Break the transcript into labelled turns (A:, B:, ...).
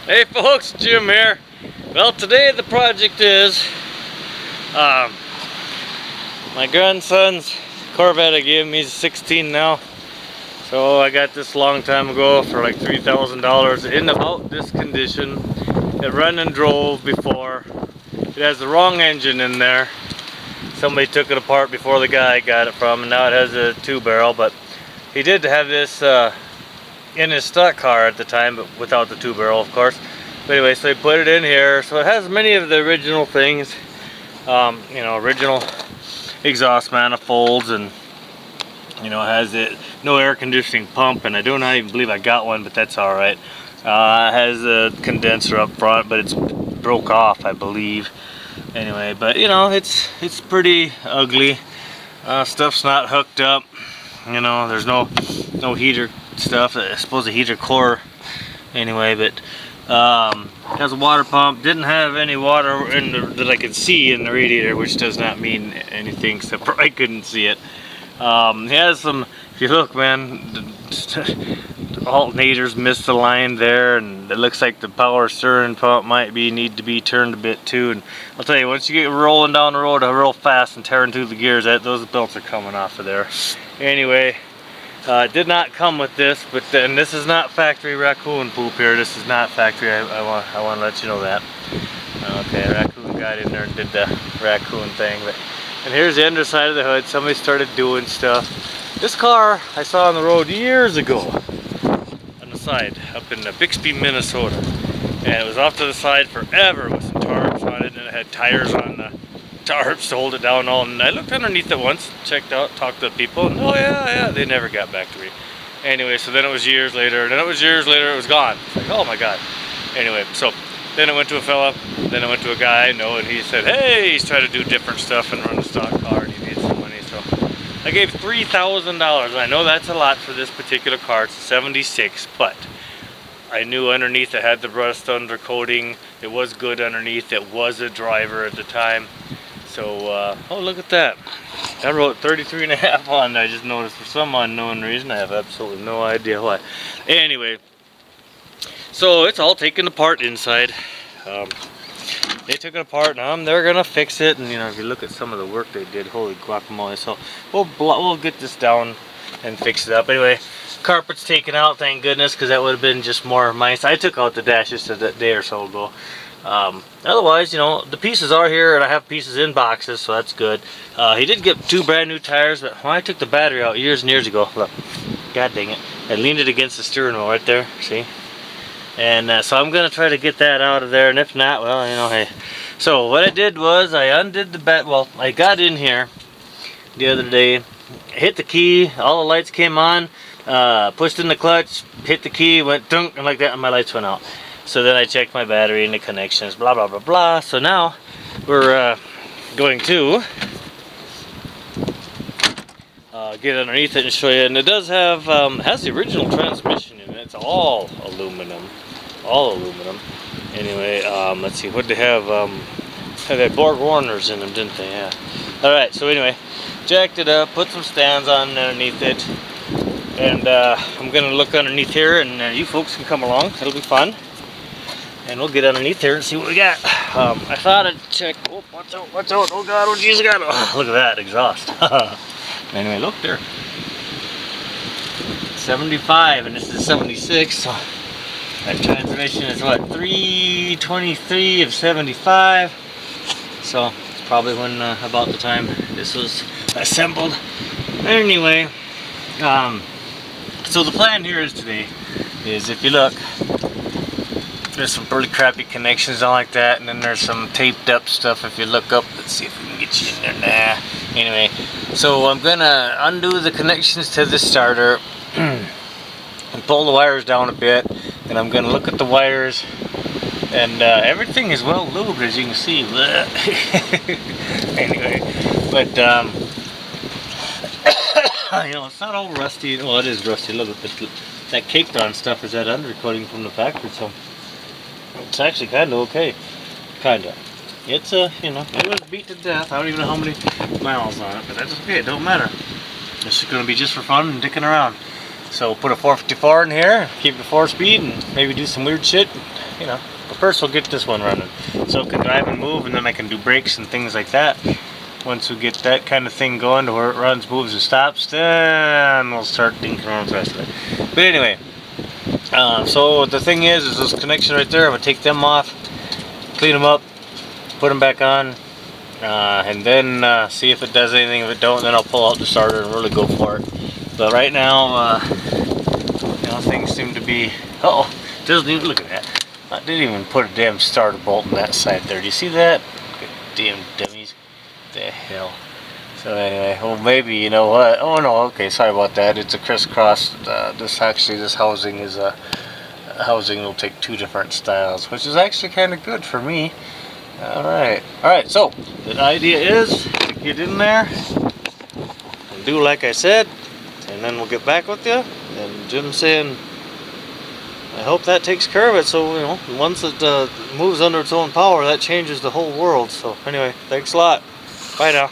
A: Hey folks, Jim here. Well, today the project is my grandson's Corvette. I gave him, he's 16 now. So I got this a long time ago for like $3,000 in about this condition. It run and drove before. It has the wrong engine in there. Somebody took it apart before the guy got it from, and now it has a 2-barrel, but he did have this in his stock car at the time, but without the 2-barrel, of course. But anyway, so he put it in here. So it has many of the original things, you know, original exhaust manifolds, and you know, it has it no air conditioning pump, and I do not even believe I got one, but that's all right. It has a condenser up front, but it's broke off, I believe. Anyway, but you know, it's pretty ugly. Stuff's not hooked up. You know, there's no heater stuff. I suppose a heater core. Anyway, but has a water pump. Didn't have any water in that I could see in the radiator, which does not mean anything except for I couldn't see it. He has some. If you look, man, the alternators misaligned there, and it looks like the power steering pump might need to be turned a bit too. And I'll tell you, once you get rolling down the road real fast and tearing through the gears, those belts are coming off of there. Anyway, it did not come with this, but then this is not factory raccoon poop here. This is not factory. I want to let you know that. Okay, raccoon got in there and did the raccoon thing. But and here's the underside of the hood. Somebody started doing stuff. This car I saw on the road years ago on the side up in Bixby, Minnesota, and it was off to the side forever with some tarps on it, and it had tires on the tarps to hold it down all. And I looked underneath it once, checked out, talked to the people, and oh yeah, they never got back to me. Anyway, so then it was years later, and then it was years later, it was gone. It's like, oh my god. Anyway, so then I went to a fella, then I went to a guy I know, and he said, hey, he's trying to do different stuff and run a stock car, and he needs some money. So I gave $3,000. I know that's a lot for this particular car. It's a 76, but I knew underneath it had the rust undercoating. It was good underneath. It was a driver at the time. So, oh, look at that. I wrote 33.5 on there. I just noticed for some unknown reason. I have absolutely no idea why. Anyway, so it's all taken apart inside. They took it apart. Now they're gonna fix it. And you know, if you look at some of the work they did, holy guacamole. So we'll get this down and fix it up. Anyway, carpet's taken out, thank goodness, because that would have been just more mice. I took out the dashes a day or so ago. Otherwise, you know, the pieces are here, and I have pieces in boxes, so that's good. He did get 2 brand new tires, but when I took the battery out years and years ago, look, god dang it, I leaned it against the steering wheel right there, see? And so I'm gonna try to get that out of there, and if not, well, you know, hey. So what I did was I undid the well, I got in here the other day, hit the key, all the lights came on, pushed in the clutch, hit the key, went dunk, and like that, and my lights went out. So then I checked my battery and the connections, blah blah blah blah. So now we're going to get underneath it and show you. And it does have has the original transmission in it. It's all aluminum, Anyway, let's see, what they have. Had that Borg Warners in them, didn't they? Yeah. All right. So anyway, jacked it up, put some stands on underneath it, and I'm gonna look underneath here, and you folks can come along. It'll be fun. And we'll get underneath here and see what we got. I thought I'd check. Oh, watch out, oh god, what Jesus got? Oh, look at that exhaust. Anyway, look there. 75, and this is 76, so that transmission is what, 323 of 75. So it's probably when about the time this was assembled. Anyway, so the plan here is today is, if you look, there's some really crappy connections on like that, and then there's some taped up stuff. If you look up, let's see if we can get you in there. Nah. Anyway, so I'm gonna undo the connections to the starter and pull the wires down a bit, and I'm gonna look at the wires, and everything is well lubed, as you can see. Anyway, but you know, it's not all rusty. Well, it is rusty a little bit, but that caked on stuff is that undercoating from the factory, so it's actually kind of okay. Kinda. It's you know, it was beat to death. I don't even know how many miles on it, but that's okay. It don't matter. This is going to be just for fun and dicking around. So put a 454 in here, keep it 4-speed, and maybe do some weird shit. you know, but first we'll get this one running so it can drive and move, and then I can do brakes and things like that. Once we get that kind of thing going to where it runs, moves, and stops, then we'll start thinking around with the rest of it. But anyway, so the thing is those connections right there, I'm going to take them off, clean them up, put them back on, and then see if it does anything. If it don't, then I'll pull out the starter and really go for it. But right now, you know, things seem to be, uh-oh, doesn't even, look at that. I didn't even put a damn starter bolt on that side there. Do you see that? Good damn dummies. What the hell? So anyway, well maybe, you know what? Oh no, okay, sorry about that. It's a crisscross. This housing is a housing will take two different styles, which is actually kind of good for me. Alright, so the idea is to get in there and do like I said, and then we'll get back with you. And Jim's saying, I hope that takes care of it. So, you know, once it moves under its own power, that changes the whole world. So anyway, thanks a lot. Bye now.